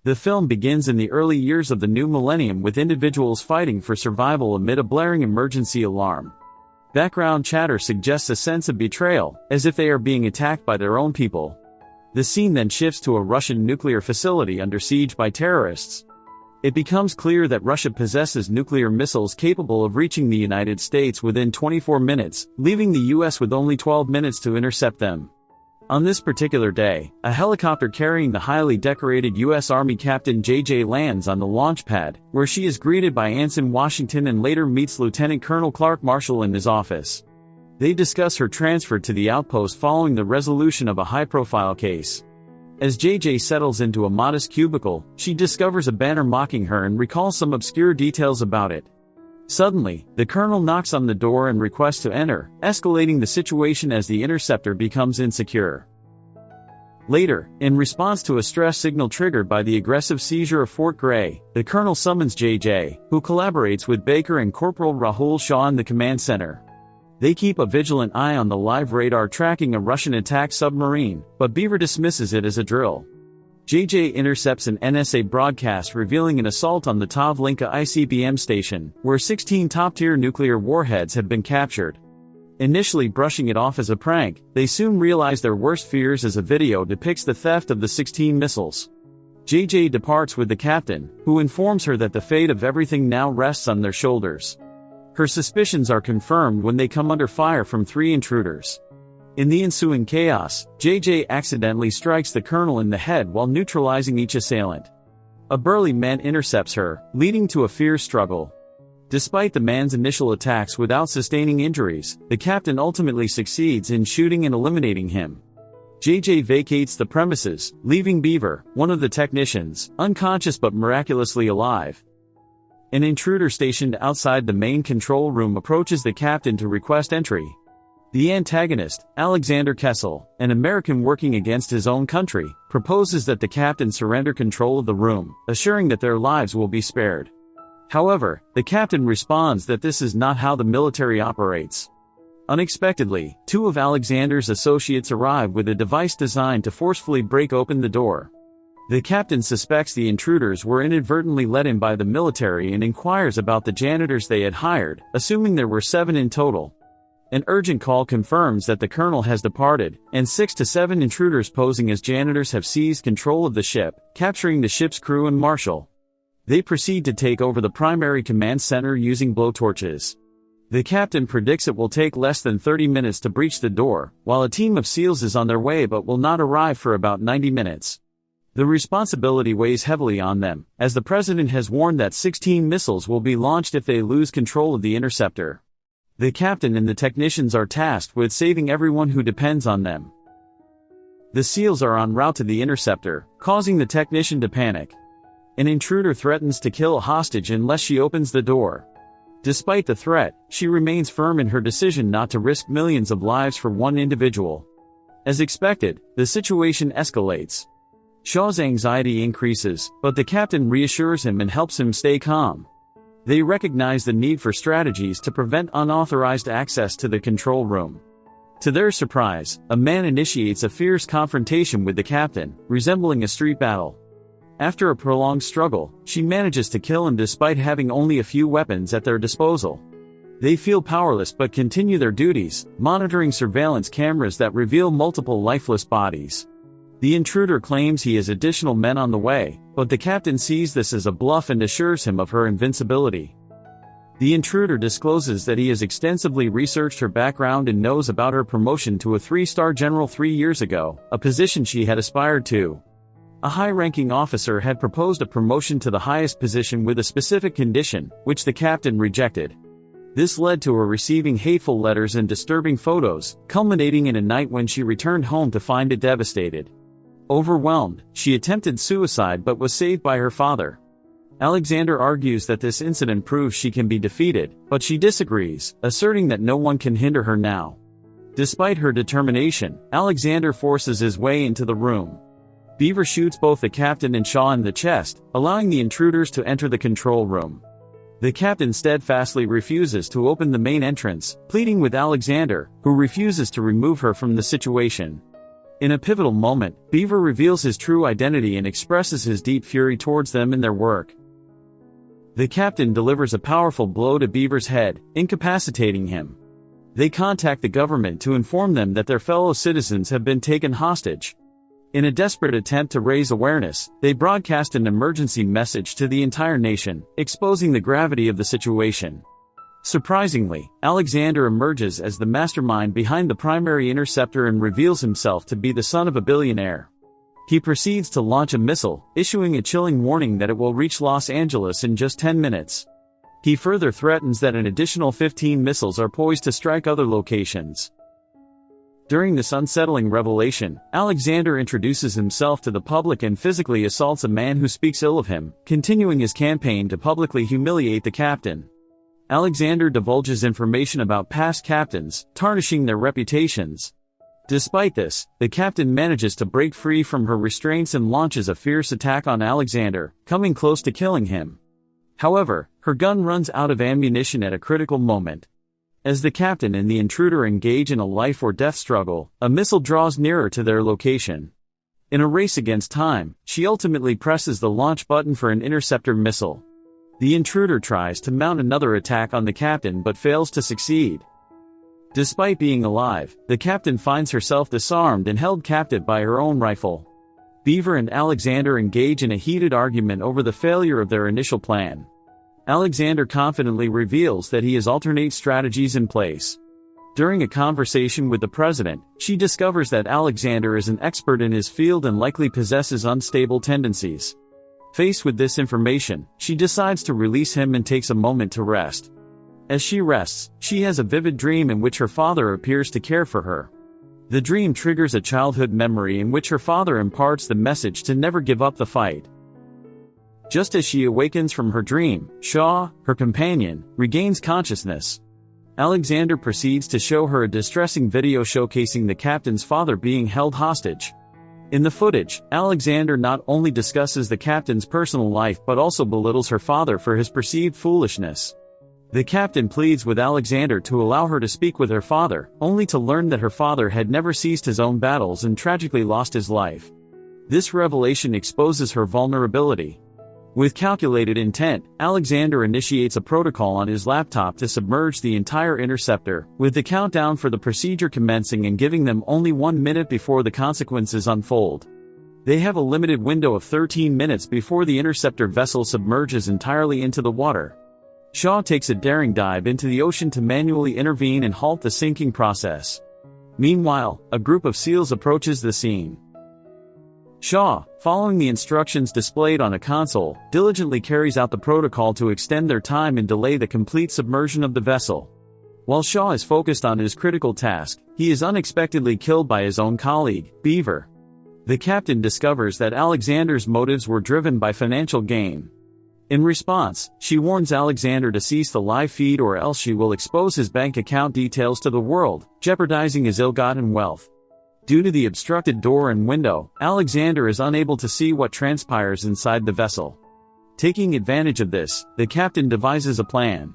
The film begins in the early years of the new millennium with individuals fighting for survival amid a blaring emergency alarm. Background chatter suggests a sense of betrayal, as if they are being attacked by their own people. The scene then shifts to a Russian nuclear facility under siege by terrorists. It becomes clear that Russia possesses nuclear missiles capable of reaching the United States within 24 minutes, leaving the US with only 12 minutes to intercept them. On this particular day, a helicopter carrying the highly decorated U.S. Army Captain J.J. lands on the launch pad, where she is greeted by Ensign Washington and later meets Lieutenant Colonel Clark Marshall in his office. They discuss her transfer to the outpost following the resolution of a high-profile case. As J.J. settles into a modest cubicle, she discovers a banner mocking her and recalls some obscure details about it. Suddenly, the colonel knocks on the door and requests to enter, escalating the situation as the interceptor becomes insecure. Later, in response to a stress signal triggered by the aggressive seizure of Fort Gray, the colonel summons JJ, who collaborates with Baker and Corporal Rahul Shah in the command center. They keep a vigilant eye on the live radar tracking a Russian attack submarine, but Beaver dismisses it as a drill. JJ intercepts an NSA broadcast revealing an assault on the Tavlinka ICBM station, where 16 top-tier nuclear warheads have been captured. Initially brushing it off as a prank, they soon realize their worst fears as a video depicts the theft of the 16 missiles. JJ departs with the captain, who informs her that the fate of everything now rests on their shoulders. Her suspicions are confirmed when they come under fire from 3 intruders. In the ensuing chaos, JJ accidentally strikes the colonel in the head while neutralizing each assailant. A burly man intercepts her, leading to a fierce struggle. Despite the man's initial attacks without sustaining injuries, the captain ultimately succeeds in shooting and eliminating him. JJ vacates the premises, leaving Beaver, one of the technicians, unconscious but miraculously alive. An intruder stationed outside the main control room approaches the captain to request entry. The antagonist, Alexander Kessel, an American working against his own country, proposes that the captain surrender control of the room, assuring that their lives will be spared. However, the captain responds that this is not how the military operates. Unexpectedly, 2 of Alexander's associates arrive with a device designed to forcefully break open the door. The captain suspects the intruders were inadvertently let in by the military and inquires about the janitors they had hired, assuming there were 7 in total. An urgent call confirms that the colonel has departed, and 6 to 7 intruders posing as janitors have seized control of the ship, capturing the ship's crew and marshal. They proceed to take over the primary command center using blowtorches. The captain predicts it will take less than 30 minutes to breach the door, while a team of SEALs is on their way but will not arrive for about 90 minutes. The responsibility weighs heavily on them, as the president has warned that 16 missiles will be launched if they lose control of the interceptor. The captain and the technicians are tasked with saving everyone who depends on them. The SEALs are en route to the interceptor, causing the technician to panic. An intruder threatens to kill a hostage unless she opens the door. Despite the threat, she remains firm in her decision not to risk millions of lives for one individual. As expected, the situation escalates. Shaw's anxiety increases, but the captain reassures him and helps him stay calm. They recognize the need for strategies to prevent unauthorized access to the control room. To their surprise, a man initiates a fierce confrontation with the captain, resembling a street battle. After a prolonged struggle, she manages to kill him despite having only a few weapons at their disposal. They feel powerless but continue their duties, monitoring surveillance cameras that reveal multiple lifeless bodies. The intruder claims he has additional men on the way, but the captain sees this as a bluff and assures him of her invincibility. The intruder discloses that he has extensively researched her background and knows about her promotion to a 3-star general 3 years ago, a position she had aspired to. A high-ranking officer had proposed a promotion to the highest position with a specific condition, which the captain rejected. This led to her receiving hateful letters and disturbing photos, culminating in a night when she returned home to find it devastated. Overwhelmed, she attempted suicide but was saved by her father. Alexander argues that this incident proves she can be defeated, but she disagrees, asserting that no one can hinder her now. Despite her determination, Alexander forces his way into the room. Beaver shoots both the captain and Shaw in the chest, allowing the intruders to enter the control room. The captain steadfastly refuses to open the main entrance, pleading with Alexander, who refuses to remove her from the situation. In a pivotal moment, Beaver reveals his true identity and expresses his deep fury towards them and their work. The captain delivers a powerful blow to Beaver's head, incapacitating him. They contact the government to inform them that their fellow citizens have been taken hostage. In a desperate attempt to raise awareness, they broadcast an emergency message to the entire nation, exposing the gravity of the situation. Surprisingly, Alexander emerges as the mastermind behind the primary interceptor and reveals himself to be the son of a billionaire. He proceeds to launch a missile, issuing a chilling warning that it will reach Los Angeles in just 10 minutes. He further threatens that an additional 15 missiles are poised to strike other locations. During this unsettling revelation, Alexander introduces himself to the public and physically assaults a man who speaks ill of him, continuing his campaign to publicly humiliate the captain. Alexander divulges information about past captains, tarnishing their reputations. Despite this, the captain manages to break free from her restraints and launches a fierce attack on Alexander, coming close to killing him. However, her gun runs out of ammunition at a critical moment. As the captain and the intruder engage in a life-or-death struggle, a missile draws nearer to their location. In a race against time, she ultimately presses the launch button for an interceptor missile. The intruder tries to mount another attack on the captain but fails to succeed. Despite being alive, the captain finds herself disarmed and held captive by her own rifle. Beaver and Alexander engage in a heated argument over the failure of their initial plan. Alexander confidently reveals that he has alternate strategies in place. During a conversation with the president, she discovers that Alexander is an expert in his field and likely possesses unstable tendencies. Faced with this information, she decides to release him and takes a moment to rest. As she rests, she has a vivid dream in which her father appears to care for her. The dream triggers a childhood memory in which her father imparts the message to never give up the fight. Just as she awakens from her dream, Shaw, her companion, regains consciousness. Alexander proceeds to show her a distressing video showcasing the captain's father being held hostage. In the footage, Alexander not only discusses the captain's personal life but also belittles her father for his perceived foolishness. The captain pleads with Alexander to allow her to speak with her father, only to learn that her father had never ceased his own battles and tragically lost his life. This revelation exposes her vulnerability. With calculated intent, Alexander initiates a protocol on his laptop to submerge the entire interceptor, with the countdown for the procedure commencing and giving them only 1 minute before the consequences unfold. They have a limited window of 13 minutes before the interceptor vessel submerges entirely into the water. Shaw takes a daring dive into the ocean to manually intervene and halt the sinking process. Meanwhile, a group of SEALs approaches the scene. Shaw, following the instructions displayed on a console, diligently carries out the protocol to extend their time and delay the complete submersion of the vessel. While Shaw is focused on his critical task, he is unexpectedly killed by his own colleague, Beaver. The captain discovers that Alexander's motives were driven by financial gain. In response, she warns Alexander to cease the live feed or else she will expose his bank account details to the world, jeopardizing his ill-gotten wealth. Due to the obstructed door and window, Alexander is unable to see what transpires inside the vessel. Taking advantage of this, the captain devises a plan.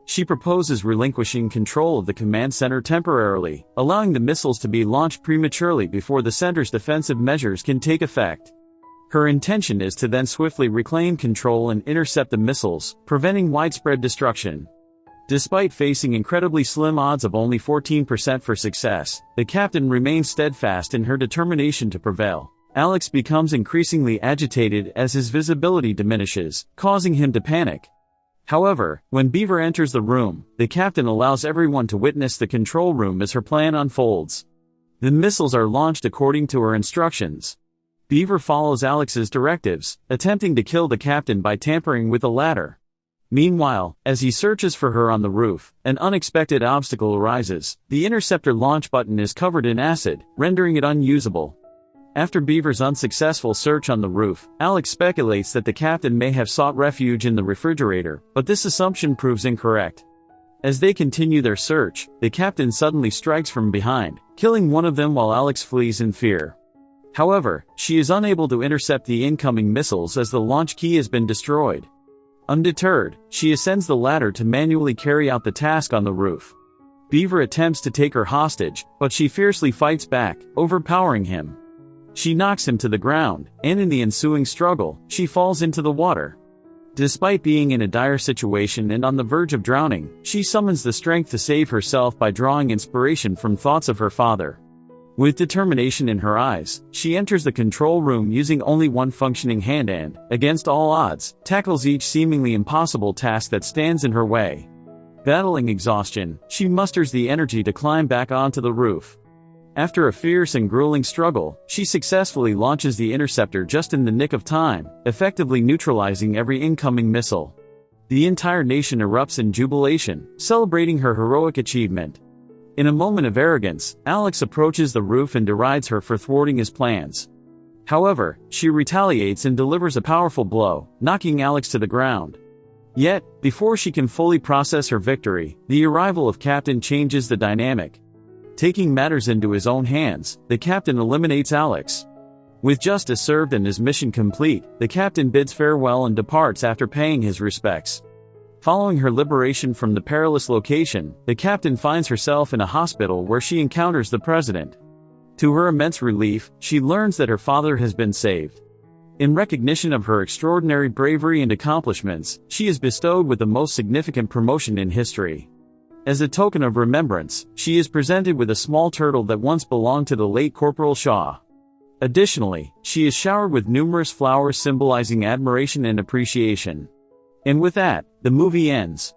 She proposes relinquishing control of the command center temporarily, allowing the missiles to be launched prematurely before the center's defensive measures can take effect. Her intention is to then swiftly reclaim control and intercept the missiles, preventing widespread destruction. Despite facing incredibly slim odds of only 14% for success, the captain remains steadfast in her determination to prevail. Alex becomes increasingly agitated as his visibility diminishes, causing him to panic. However, when Beaver enters the room, the captain allows everyone to witness the control room as her plan unfolds. The missiles are launched according to her instructions. Beaver follows Alex's directives, attempting to kill the captain by tampering with the ladder. Meanwhile, as he searches for her on the roof, an unexpected obstacle arises. The interceptor launch button is covered in acid, rendering it unusable. After Beaver's unsuccessful search on the roof, Alex speculates that the captain may have sought refuge in the refrigerator, but this assumption proves incorrect. As they continue their search, the captain suddenly strikes from behind, killing one of them while Alex flees in fear. However, she is unable to intercept the incoming missiles as the launch key has been destroyed. Undeterred, she ascends the ladder to manually carry out the task on the roof. Beaver attempts to take her hostage, but she fiercely fights back, overpowering him. She knocks him to the ground, and in the ensuing struggle, she falls into the water. Despite being in a dire situation and on the verge of drowning, she summons the strength to save herself by drawing inspiration from thoughts of her father. With determination in her eyes, she enters the control room using only one functioning hand and, against all odds, tackles each seemingly impossible task that stands in her way. Battling exhaustion, she musters the energy to climb back onto the roof. After a fierce and grueling struggle, she successfully launches the Interceptor just in the nick of time, effectively neutralizing every incoming missile. The entire nation erupts in jubilation, celebrating her heroic achievement. In a moment of arrogance, Alex approaches the roof and derides her for thwarting his plans. However, she retaliates and delivers a powerful blow, knocking Alex to the ground. Yet, before she can fully process her victory, the arrival of Captain changes the dynamic. Taking matters into his own hands, the Captain eliminates Alex. With justice served and his mission complete, the Captain bids farewell and departs after paying his respects. Following her liberation from the perilous location, the Captain finds herself in a hospital where she encounters the President. To her immense relief, she learns that her father has been saved. In recognition of her extraordinary bravery and accomplishments, she is bestowed with the most significant promotion in history. As a token of remembrance, she is presented with a small turtle that once belonged to the late Corporal Shaw. Additionally, she is showered with numerous flowers symbolizing admiration and appreciation. And with that, the movie ends.